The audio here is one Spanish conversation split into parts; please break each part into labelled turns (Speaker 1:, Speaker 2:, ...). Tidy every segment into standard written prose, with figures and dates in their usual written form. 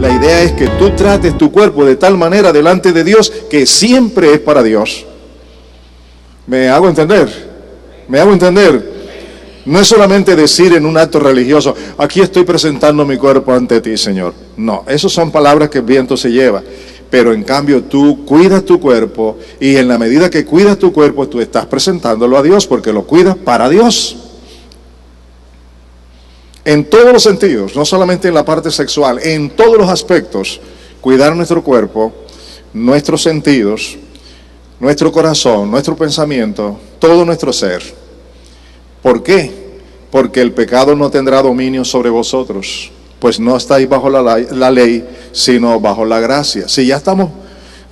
Speaker 1: La idea es que tú trates tu cuerpo de tal manera delante de Dios que siempre es para Dios. ¿Me hago entender? ¿Me hago entender? No es solamente decir en un acto religioso, aquí estoy presentando mi cuerpo ante ti, Señor. No, esas son palabras que el viento se lleva. Pero en cambio tú cuidas tu cuerpo, y en la medida que cuidas tu cuerpo, tú estás presentándolo a Dios, porque lo cuidas para Dios. En todos los sentidos, no solamente en la parte sexual, en todos los aspectos, cuidar nuestro cuerpo, nuestros sentidos, nuestro corazón, nuestro pensamiento, todo nuestro ser. ¿Por qué? Porque el pecado no tendrá dominio sobre vosotros, pues no estáis bajo la ley, sino bajo la gracia. Si ya estamos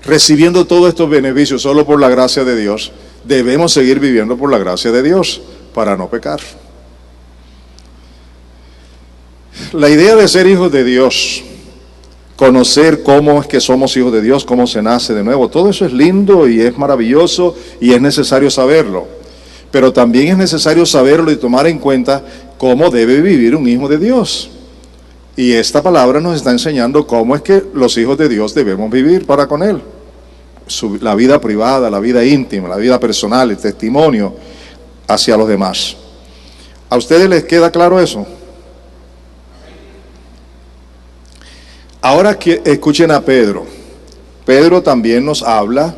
Speaker 1: recibiendo todos estos beneficios solo por la gracia de Dios, debemos seguir viviendo por la gracia de Dios para no pecar. La idea de ser hijos de Dios, conocer cómo es que somos hijos de Dios, cómo se nace de nuevo, todo eso es lindo y es maravilloso y es necesario saberlo. Pero también es necesario saberlo y tomar en cuenta cómo debe vivir un hijo de Dios. Y esta palabra nos está enseñando cómo es que los hijos de Dios debemos vivir para con Él. La vida privada, la vida íntima, la vida personal, el testimonio hacia los demás. ¿A ustedes les queda claro eso? Ahora que escuchen a Pedro. Pedro también nos habla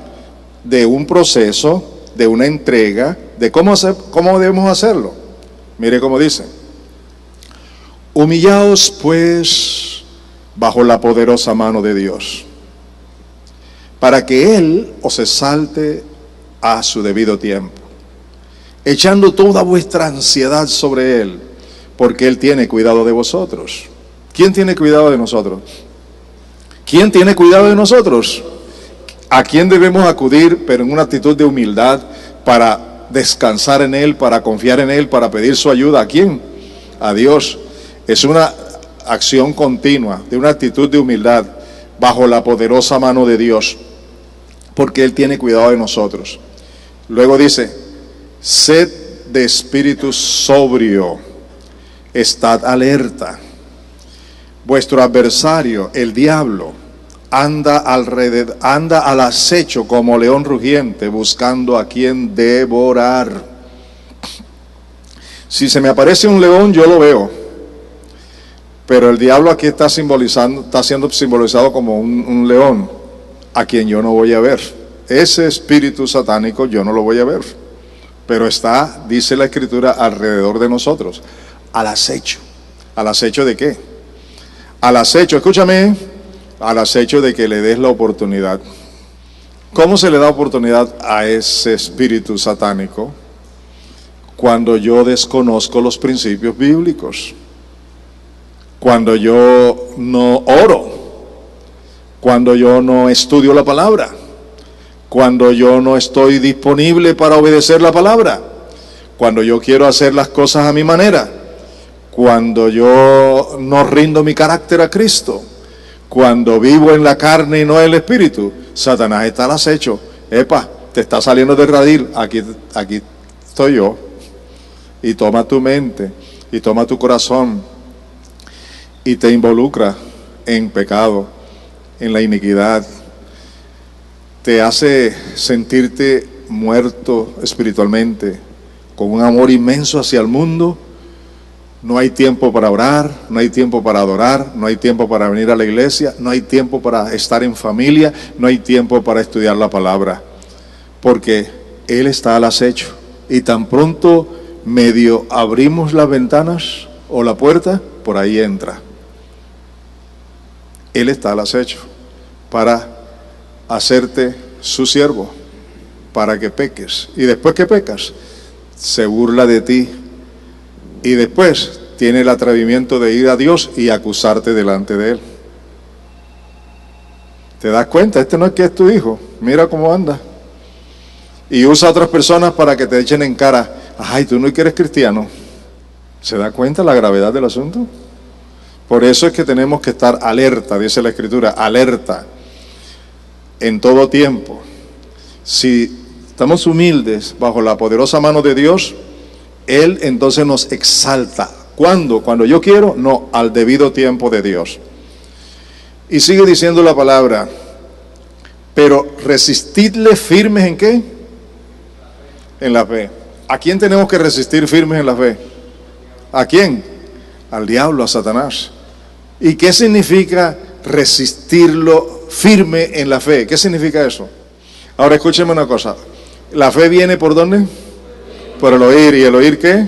Speaker 1: de un proceso, de una entrega, de cómo debemos hacerlo. Mire cómo dice: humillaos pues bajo la poderosa mano de Dios, para que Él os exalte a su debido tiempo, echando toda vuestra ansiedad sobre Él, porque Él tiene cuidado de vosotros. ¿Quién tiene cuidado de nosotros? ¿Quién tiene cuidado de nosotros? ¿A quién debemos acudir, pero en una actitud de humildad, para descansar en Él, para confiar en Él, para pedir su ayuda? ¿A quién? A Dios. Es una acción continua, de una actitud de humildad, bajo la poderosa mano de Dios, porque Él tiene cuidado de nosotros. Luego dice: sed de espíritu sobrio, estad alerta. Vuestro adversario, el diablo, anda al acecho como león rugiente, buscando a quien devorar. Si se me aparece un león, yo lo veo. Pero el diablo aquí está siendo simbolizado como un león, a quien yo no voy a ver. Ese espíritu satánico yo no lo voy a ver. Pero está, dice la Escritura, alrededor de nosotros, al acecho. ¿Al acecho de qué? Al acecho, escúchame, al acecho de que le des la oportunidad. ¿Cómo se le da oportunidad a ese espíritu satánico? Cuando yo desconozco los principios bíblicos, cuando yo no oro, cuando yo no estudio la palabra, cuando yo no estoy disponible para obedecer la palabra, cuando yo quiero hacer las cosas a mi manera, cuando yo no rindo mi carácter a Cristo, cuando vivo en la carne y no en el espíritu, Satanás está al acecho. Epa, te está saliendo del radil, aquí estoy yo. Y toma tu mente, y toma tu corazón, y te involucra en pecado, en la iniquidad. Te hace sentirte muerto espiritualmente, con un amor inmenso hacia el mundo. No hay tiempo para orar, no hay tiempo para adorar, no hay tiempo para venir a la iglesia, no hay tiempo para estar en familia, no hay tiempo para estudiar la palabra, porque Él está al acecho. Y tan pronto medio abrimos las ventanas o la puerta, por ahí entra. Él está al acecho para hacerte su siervo, para que peques. Y después que pecas, se burla de ti. Y después tiene el atrevimiento de ir a Dios y acusarte delante de Él. ¿Te das cuenta? Este no es que es tu hijo. Mira cómo anda. Y usa a otras personas para que te echen en cara: ay, tú no eres cristiano. ¿Se da cuenta la gravedad del asunto? Por eso es que tenemos que estar alerta, dice la Escritura, alerta en todo tiempo. Si estamos humildes bajo la poderosa mano de Dios, Él entonces nos exalta. ¿Cuándo? ¿Cuando yo quiero? No, al debido tiempo de Dios. Y sigue diciendo la palabra, pero resistidle firmes ¿en qué? En la fe. ¿A quién tenemos que resistir firmes en la fe? ¿A quién? Al diablo, a Satanás. ¿Y qué significa resistirlo firme en la fe? ¿Qué significa eso? Ahora escúcheme una cosa. ¿La fe viene por dónde? Por el oír. ¿Y el oír qué?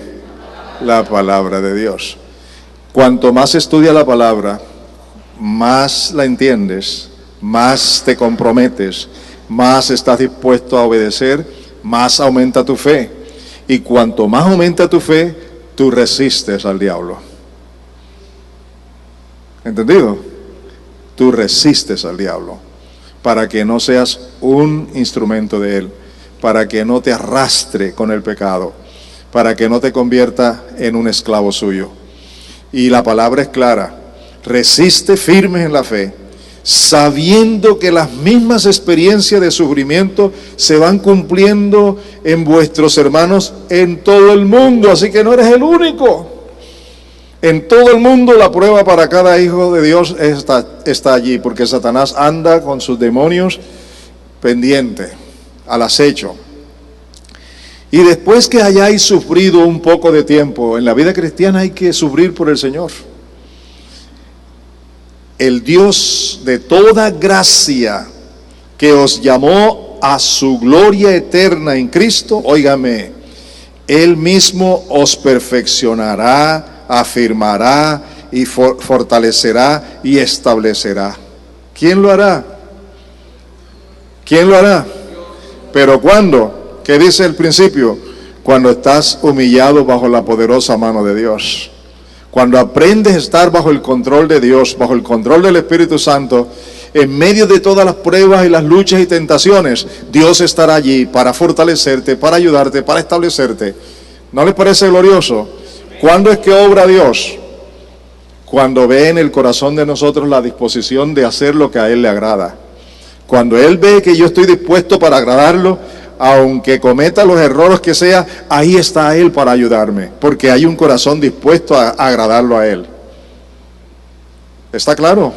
Speaker 1: La palabra de Dios. Cuanto más estudia la palabra, más la entiendes, más te comprometes, más estás dispuesto a obedecer, más aumenta tu fe. Y cuanto más aumenta tu fe, tú resistes al diablo. ¿Entendido? Tú resistes al diablo para que no seas un instrumento de él, para que no te arrastre con el pecado, para que no te convierta en un esclavo suyo. Y la palabra es clara: resiste firmes en la fe, sabiendo que las mismas experiencias de sufrimiento se van cumpliendo en vuestros hermanos en todo el mundo. Así que no eres el único. En todo el mundo la prueba para cada hijo de Dios está allí, porque Satanás anda con sus demonios pendiente, al acecho. Y después que hayáis sufrido un poco de tiempo, en la vida cristiana hay que sufrir por el Señor. El Dios de toda gracia, que os llamó a su gloria eterna en Cristo, óigame, Él mismo os perfeccionará, afirmará y fortalecerá y establecerá. ¿Quién lo hará? ¿Quién lo hará? ¿Pero cuándo? ¿Qué dice el principio? Cuando estás humillado bajo la poderosa mano de Dios. Cuando aprendes a estar bajo el control de Dios, bajo el control del Espíritu Santo, en medio de todas las pruebas y las luchas y tentaciones, Dios estará allí para fortalecerte, para ayudarte, para establecerte. ¿No les parece glorioso? ¿Cuándo es que obra Dios? Cuando ve en el corazón de nosotros la disposición de hacer lo que a Él le agrada. Cuando Él ve que yo estoy dispuesto para agradarlo, aunque cometa los errores que sea, ahí está Él para ayudarme, porque hay un corazón dispuesto a agradarlo a Él. ¿Está claro?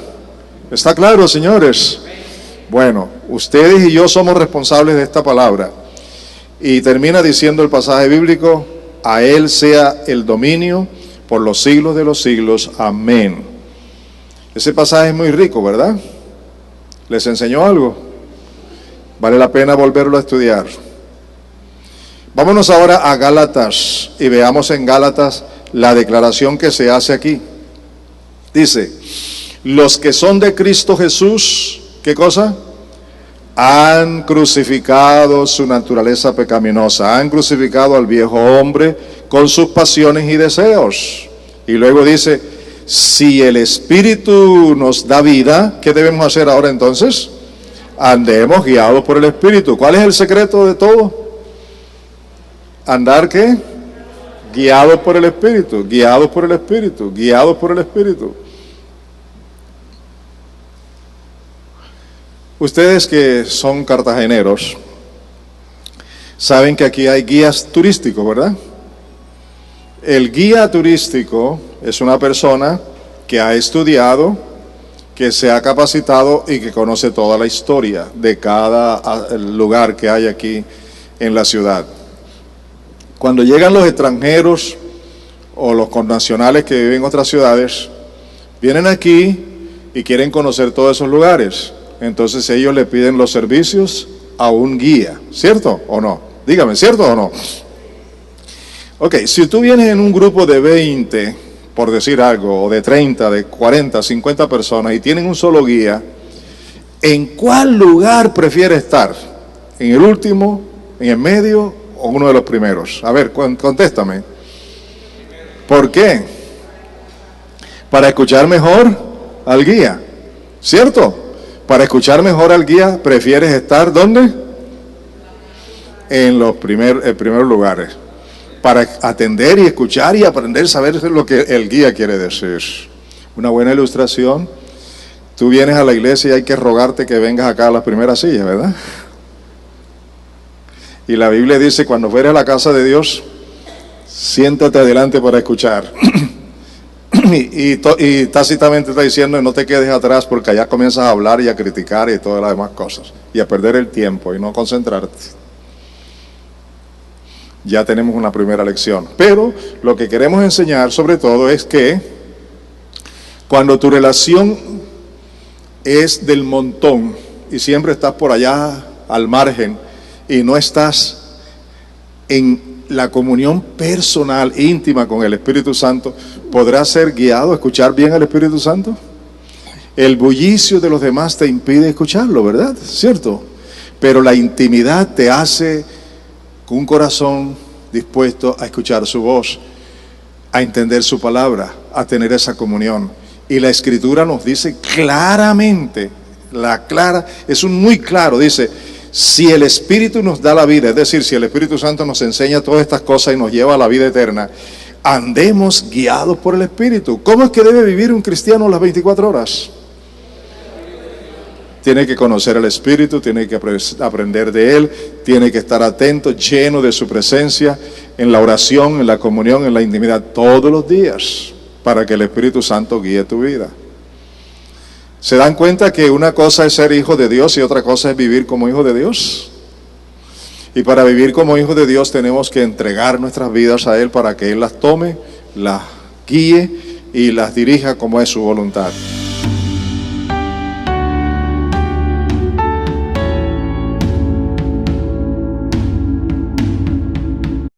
Speaker 1: ¿Está claro, señores? Bueno, ustedes y yo somos responsables de esta palabra. Y termina diciendo el pasaje bíblico: a Él sea el dominio por los siglos de los siglos. Amén. Ese pasaje es muy rico, ¿verdad? ¿Les enseñó algo? Vale la pena volverlo a estudiar. Vámonos ahora a Gálatas y veamos en Gálatas la declaración que se hace aquí. Dice: los que son de Cristo Jesús, ¿qué cosa? Han crucificado su naturaleza pecaminosa, han crucificado al viejo hombre con sus pasiones y deseos. Y luego dice: si el Espíritu nos da vida, ¿qué debemos hacer ahora entonces? Andemos guiados por el Espíritu. ¿Cuál es el secreto de todo? ¿Andar qué? Guiados por el Espíritu, guiados por el Espíritu, guiados por el Espíritu. Ustedes que son cartageneros, saben que aquí hay guías turísticos, ¿verdad? El guía turístico es una persona que ha estudiado, que se ha capacitado y que conoce toda la historia de cada lugar que hay aquí en la ciudad. Cuando llegan los extranjeros o los connacionales que viven en otras ciudades, vienen aquí y quieren conocer todos esos lugares. Entonces ellos le piden los servicios a un guía, ¿cierto o no? Dígame, ¿cierto o no? Ok, si tú vienes en un grupo de 20, por decir algo, o de 30, de 40, 50 personas y tienen un solo guía, ¿en cuál lugar prefiere estar? ¿En el último, en el medio o uno de los primeros? A ver, contéstame. ¿Por qué? Para escuchar mejor al guía, ¿cierto? Para escuchar mejor al guía, ¿prefieres estar dónde? En los primeros lugares. Para atender y escuchar y aprender, saber lo que el guía quiere decir. Una buena ilustración. Tú vienes a la iglesia y hay que rogarte que vengas acá a las primeras sillas, ¿verdad? Y la Biblia dice: cuando fueres a la casa de Dios, siéntate adelante para escuchar. y tácitamente está diciendo, no te quedes atrás, porque allá comienzas a hablar y a criticar y todas las demás cosas, y a perder el tiempo y no concentrarte. Ya tenemos una primera lección. Pero lo que queremos enseñar sobre todo es que cuando tu relación es del montón y siempre estás por allá al margen y no estás en la comunión personal, íntima con el Espíritu Santo, ¿podrás ser guiado a escuchar bien al Espíritu Santo? El bullicio de los demás te impide escucharlo, ¿verdad? ¿Cierto? Pero la intimidad te hace con un corazón dispuesto a escuchar su voz, a entender su palabra, a tener esa comunión. Y la Escritura nos dice claramente, es muy claro, dice, si el Espíritu nos da la vida, es decir, si el Espíritu Santo nos enseña todas estas cosas y nos lleva a la vida eterna, andemos guiados por el Espíritu. ¿Cómo es que debe vivir un cristiano las 24 horas? Tiene que conocer el Espíritu, tiene que aprender de Él, tiene que estar atento, lleno de su presencia, en la oración, en la comunión, en la intimidad, todos los días, para que el Espíritu Santo guíe tu vida. ¿Se dan cuenta que una cosa es ser hijo de Dios y otra cosa es vivir como hijo de Dios? Y para vivir como hijo de Dios tenemos que entregar nuestras vidas a Él para que Él las tome, las guíe y las dirija como es su voluntad.